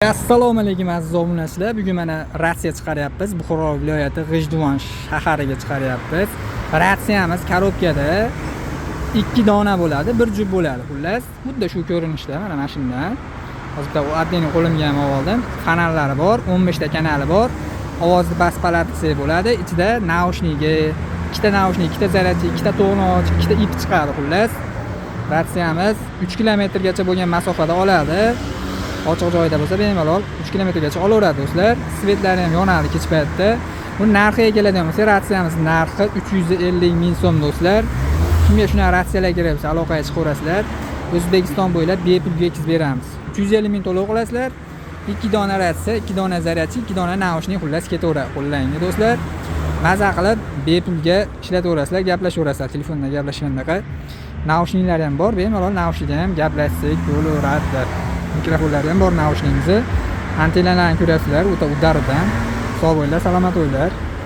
Assalomu alaykum aziz obunachilar. Bugun mana ratsiya chiqaryapmiz. Buxoro viloyati G'ijduvon shahariga chiqaryapmiz. Ratsiyamiz korobkada 2 dona bo'ladi, 1 jup bo'ladi. Xullas, xuddi shu ko'rinishda mana mashinadan. Hozirda u adning qo'limga ham oldim. Kanallari bor, 15 ta kanali bor. Ovozni bas-balandligi bo'ladi. Ichida naushniga, 2 ta naushnik, 2 ta zaryadchi, 2 ta to'g'noq, 2 ta ip chiqadi xullas. Ratsiyamiz 3 kilometrgacha bo'lgan masofada oladi. Ochiq joyda bo'lsa bemalol 3 kilometrgacha olaveradi do'stlar. Svetlari ham yonadi kech paytda. Bu narxiga keladigan bo'lsa, ratsiyamiz narxi 350 ming so'm do'stlar. Kimga shunaqa ratsiyalar kerak bo'lsa aloqaga chiqaverasizlar. O'zbekiston bo'ylab bepul yetkazib beramiz. 350 ming to'lov qilasizlar. 2 dona ratsiya, 2 dona zaryadchi, 2 dona naushnik xullas ketaveradi qo'lingizga do'stlar. Maza qilib bepulga ishlataverasizlar, gaplashaverasizlar telefonda gaplashgandaqa. Naushniklari ham bor, bemalol naushnikda ham gaplashsak bo'laveradi. Mikrofonlar ham bor naushnikimizni. Antennalarni ko'rasizlar, o'ta uddaridan. Sog' bo'linglar, salomat bo'linglar.